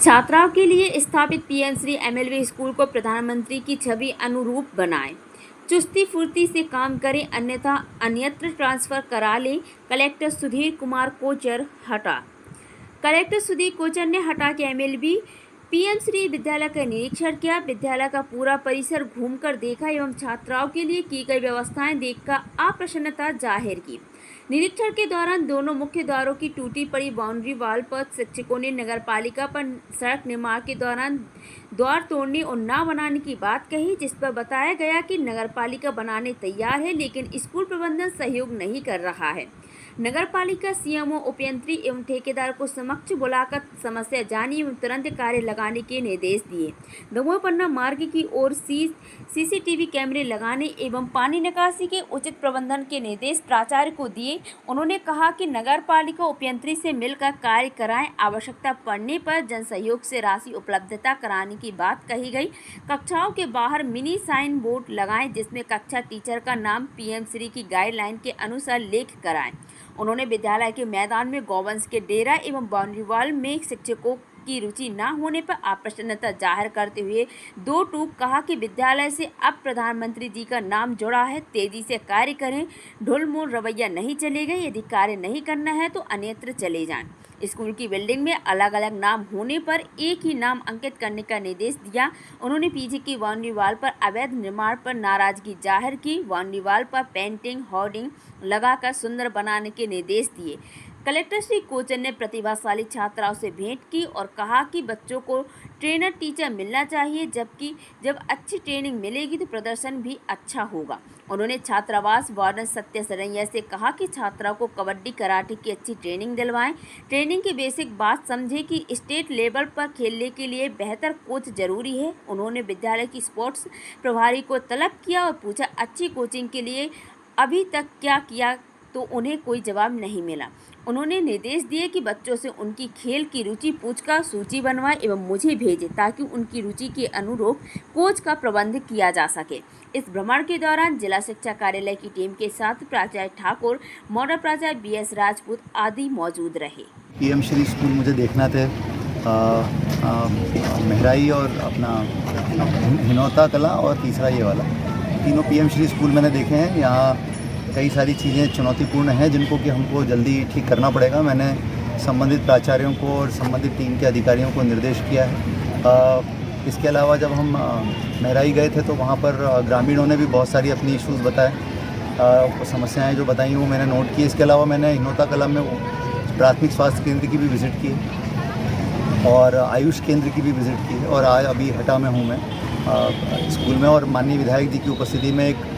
छात्राओं के लिए स्थापित पीएम श्री एमएलवी स्कूल को प्रधानमंत्री की छवि अनुरूप बनाएं। चुस्ती फुर्ती से काम करें, अन्यथा अन्यत्र ट्रांसफर करा लें। कलेक्टर सुधीर कुमार कोचर हटा। कलेक्टर सुधीर कोचर ने हटा के एमएलवी पीएम श्री विद्यालय का निरीक्षण किया। विद्यालय का पूरा परिसर घूमकर देखा एवं छात्राओं के लिए की गई व्यवस्थाएं देखकर अप्रसन्नता जाहिर की। निरीक्षण के दौरान दोनों मुख्य द्वारों की टूटी पड़ी बाउंड्री वाल पर शिक्षकों ने नगरपालिका पर सड़क निर्माण के दौरान द्वार तोड़ने और न बनाने की बात कही, जिस पर बताया गया कि नगरपालिका बनाने तैयार है लेकिन स्कूल प्रबंधन सहयोग नहीं कर रहा है। नगरपालिका सीएमओ, उपयंत्री एवं ठेकेदार को समक्ष बुलाकर समस्या जानी एवं तुरंत कार्य लगाने के निर्देश दिए। दमोह पन्ना मार्ग की ओर सीसीटीवी कैमरे लगाने एवं पानी निकासी के उचित प्रबंधन के निर्देश प्राचार्य को दिए। उन्होंने कहा कि नगरपालिका उपयंत्री से मिलकर कार्य कराएं। आवश्यकता पड़ने पर जन सहयोग से राशि उपलब्धता कराने की बात कही गई। कक्षाओं के बाहर मिनी साइन बोर्ड लगाएं जिसमें कक्षा टीचर का नाम पीएम श्री की गाइडलाइन के अनुसार लिख कराएं। उन्होंने विद्यालय के मैदान में गौवंश के डेरा एवं बाउंड्री वॉल में शिक्षकों की रुचि न होने पर अप्रसन्नता जाहिर करते हुए दो टूक कहा कि विद्यालय से अब प्रधानमंत्री जी का नाम जुड़ा है, तेजी से कार्य करें, ढुलमुल रवैया नहीं चलेगा। यदि कार्य नहीं करना है तो अन्यत्र चले जाएं। स्कूल की बिल्डिंग में अलग अलग नाम होने पर एक ही नाम अंकित करने का निर्देश दिया। उन्होंने पीछे की बाउंड्री वॉल पर अवैध निर्माण पर नाराजगी जाहिर की। बाउंड्री वॉल पर पेंटिंग, होर्डिंग लगाकर सुंदर बनाने के निर्देश दिए। कलेक्टर श्री कोचर ने प्रतिभाशाली छात्राओं से भेंट की और कहा कि बच्चों को ट्रेनर टीचर मिलना चाहिए, जबकि जब अच्छी ट्रेनिंग मिलेगी तो प्रदर्शन भी अच्छा होगा। उन्होंने छात्रावास वार्डन सत्य सरैया से कहा कि छात्राओं को कबड्डी, कराटे की अच्छी ट्रेनिंग दिलवाएं। ट्रेनिंग की बेसिक बात समझे कि स्टेट लेवल पर खेलने के लिए बेहतर कोच जरूरी है। उन्होंने विद्यालय की स्पोर्ट्स प्रभारी को तलब किया और पूछा अच्छी कोचिंग के लिए अभी तक क्या किया, तो उन्हें कोई जवाब नहीं मिला। उन्होंने निर्देश दिए कि बच्चों से उनकी खेल की रुचि पूछकर सूची बनवाएं एवं मुझे भेजें ताकि उनकी रुचि के अनुरूप कोच का प्रबंध किया जा सके। इस भ्रमण के दौरान जिला शिक्षा कार्यालय की टीम के साथ प्राचार्य ठाकुर, मॉडल प्राचार्य बीएस राजपूत आदि मौजूद रहे। पीएम श्री स्कूल मुझे देखना थे, महराई और अपना हिनौता कला और तीसरा ये वाला, तीनों पीएम श्री स्कूल मैंने देखे हैं। यहाँ कई सारी चीज़ें चुनौतीपूर्ण हैं जिनको कि हमको जल्दी ठीक करना पड़ेगा। मैंने संबंधित प्राचार्यों को और संबंधित टीम के अधिकारियों को निर्देश किया है। इसके अलावा जब हम महराई गए थे तो वहाँ पर ग्रामीणों ने भी बहुत सारी अपनी इश्यूज़ बताए, समस्याएं जो बताई वो मैंने नोट की। इसके अलावा मैंने हिनौता कला में प्राथमिक स्वास्थ्य केंद्र की भी विज़िट की और आयुष केंद्र की भी विज़िट की और आज अभी हटा में हूँ मैं स्कूल में। और माननीय विधायक जी की उपस्थिति में एक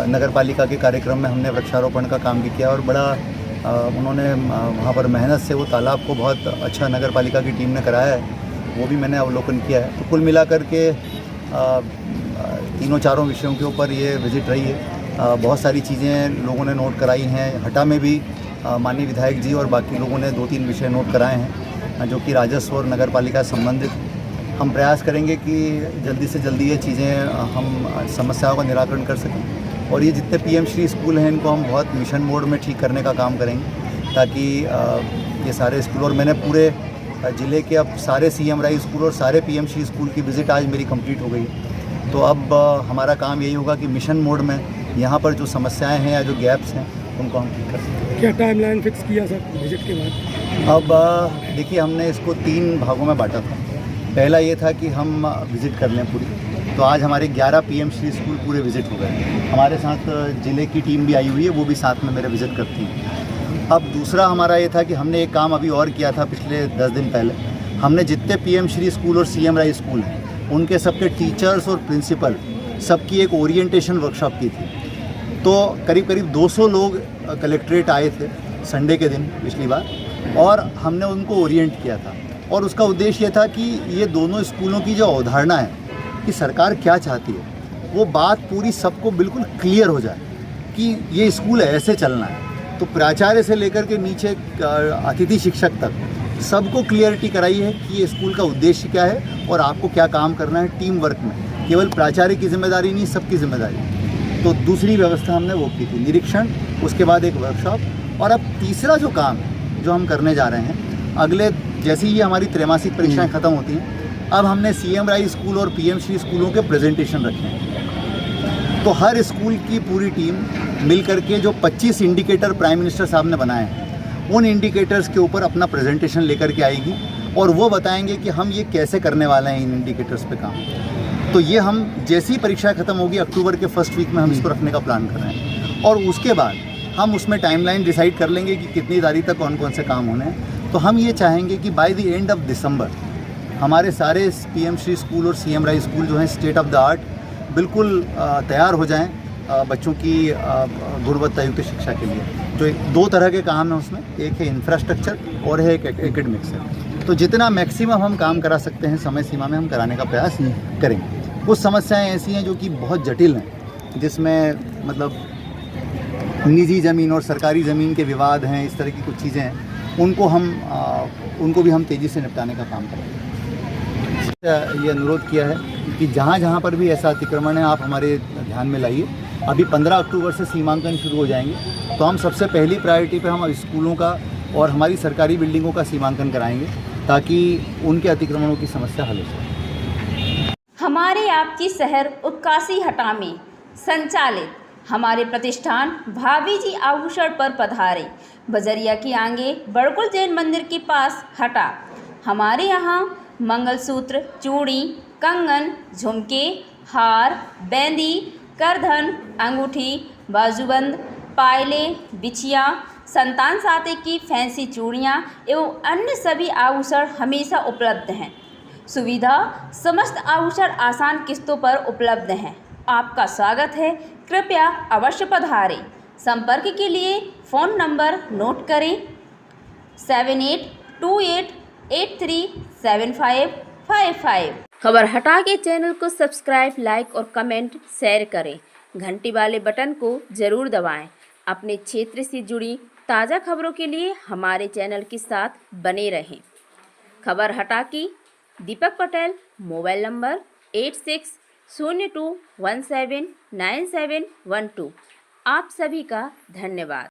नगर पालिका के कार्यक्रम में हमने वृक्षारोपण का काम भी किया और बड़ा उन्होंने वहाँ पर मेहनत से वो तालाब को बहुत अच्छा नगर पालिका की टीम ने कराया है, वो भी मैंने अवलोकन किया है। तो कुल मिलाकर के तीनों चारों विषयों के ऊपर ये विज़िट रही है। बहुत सारी चीज़ें लोगों ने नोट कराई हैं। हटा में भी माननीय विधायक जी और बाकी लोगों ने 2-3 विषय नोट कराए हैं जो कि राजस्व और नगर पालिका से संबंधित। हम प्रयास करेंगे कि जल्दी से जल्दी ये चीज़ें हम समस्याओं का निराकरण कर सकें और ये जितने पीएम श्री स्कूल हैं इनको हम बहुत मिशन मोड में ठीक करने का काम करेंगे ताकि ये सारे स्कूल, और मैंने पूरे ज़िले के अब सारे सीएम राई स्कूल और सारे पीएम श्री स्कूल की विज़िट आज मेरी कंप्लीट हो गई। तो अब हमारा काम यही होगा कि मिशन मोड में यहाँ पर जो समस्याएँ हैं या जो गैप्स हैं उनको हम ठीक कर सकें। क्या टाइमलाइन फिक्स किया सर विजिट के बाद? अब देखिए, हमने इसको 3 भागों में बांटा था। पहला ये था कि हम विज़िट कर लें पूरी, तो आज हमारे 11 पीएम श्री स्कूल पूरे विज़िट हो गए। हमारे साथ ज़िले की टीम भी आई हुई है, वो भी साथ में मेरे विज़िट करती है। अब दूसरा हमारा ये था कि हमने एक काम अभी और किया था पिछले 10 दिन पहले। हमने जितने पीएम श्री स्कूल और सीएम राई स्कूल हैं उनके सबके टीचर्स और प्रिंसिपल सबकी एक ओरिएंटेशन वर्कशॉप की थी। तो करीब करीब 200 लोग कलेक्ट्रेट आए थे संडे के दिन पिछली बार और हमने उनको ओरिएंट किया था। और उसका उद्देश्य ये था कि ये दोनों स्कूलों की जो अवधारणा है कि सरकार क्या चाहती है वो बात पूरी सबको बिल्कुल क्लियर हो जाए कि ये स्कूल ऐसे चलना है। तो प्राचार्य से लेकर के नीचे अतिथि शिक्षक तक सबको क्लियरिटी कराई है कि ये स्कूल का उद्देश्य क्या है और आपको क्या काम करना है टीम वर्क में। केवल प्राचार्य की जिम्मेदारी नहीं, सबकी जिम्मेदारी। तो दूसरी व्यवस्था हमने वो की थी, निरीक्षण, उसके बाद एक वर्कशॉप। और अब तीसरा जो काम है जो हम करने जा रहे हैं, अगले जैसे ही हमारी त्रैमासिक परीक्षाएं ख़त्म होती हैं, अब हमने CM राय स्कूल और PM श्री स्कूलों के प्रेजेंटेशन रखे हैं। तो हर स्कूल की पूरी टीम मिल करके जो 25 इंडिकेटर प्राइम मिनिस्टर साहब ने बनाए हैं, उन इंडिकेटर्स के ऊपर अपना प्रेजेंटेशन लेकर के आएगी और वो बताएंगे कि हम ये कैसे करने वाले हैं इन इंडिकेटर्स पे काम। तो ये हम जैसी ही परीक्षा ख़त्म होगी अक्टूबर के फर्स्ट वीक में हम इसको रखने का प्लान कर रहे हैं और उसके बाद हम उसमें टाइमलाइन डिसाइड कर लेंगे कि कितनी तारीख तक कौन कौन से काम होने हैं। तो हम ये चाहेंगे कि by the end of December हमारे सारे PM श्री स्कूल और CM राय स्कूल जो हैं स्टेट ऑफ द आर्ट बिल्कुल तैयार हो जाएं बच्चों की गुणवत्तायुक्त शिक्षा के लिए। तो दो तरह के काम हैं उसमें, एक है इंफ्रास्ट्रक्चर और है एक एकेडमिक्स है। तो जितना मैक्सिमम हम काम करा सकते हैं समय सीमा में हम कराने का प्रयास करेंगे। कुछ समस्याएं ऐसी हैं जो कि बहुत जटिल हैं, जिसमें मतलब निजी ज़मीन और सरकारी ज़मीन के विवाद हैं, इस तरह की कुछ चीज़ें हैं, उनको भी हम तेज़ी से निपटाने का काम करेंगे। ये अनुरोध किया है कि जहाँ जहाँ पर भी ऐसा अतिक्रमण है आप हमारे ध्यान में लाइए। अभी 15 अक्टूबर से सीमांकन शुरू हो जाएंगे, तो हम सबसे पहली प्रायोरिटी पे हम स्कूलों का और हमारी सरकारी बिल्डिंगों का सीमांकन कराएंगे ताकि उनके अतिक्रमणों की समस्या हल हो सके। हमारे आपकी शहर उत्काशी हटा में संचालित हमारे प्रतिष्ठान भाभी जी आभूषण पर पधारे। बजरिया की आगे बड़कुल जैन मंदिर के पास हटा। हमारे यहाँ मंगलसूत्र, चूड़ी, कंगन, झुमके, हार, बेंदी, करधन, अंगूठी, बाजूबंद, पायले, बिछिया, संतान साथे की फैंसी चूड़ियाँ एवं अन्य सभी आभूषण हमेशा उपलब्ध हैं। सुविधा समस्त आभूषण आसान किस्तों पर उपलब्ध हैं। आपका स्वागत है, कृपया अवश्य पधारें। संपर्क के लिए फ़ोन नंबर नोट करें 7828837555। खबर हटा के चैनल को सब्सक्राइब, लाइक और कमेंट शेयर करें। घंटी वाले बटन को ज़रूर दबाएं। अपने क्षेत्र से जुड़ी ताज़ा खबरों के लिए हमारे चैनल के साथ बने रहें। खबर हटा की दीपक पटेल, मोबाइल नंबर 8602179712। आप सभी का धन्यवाद।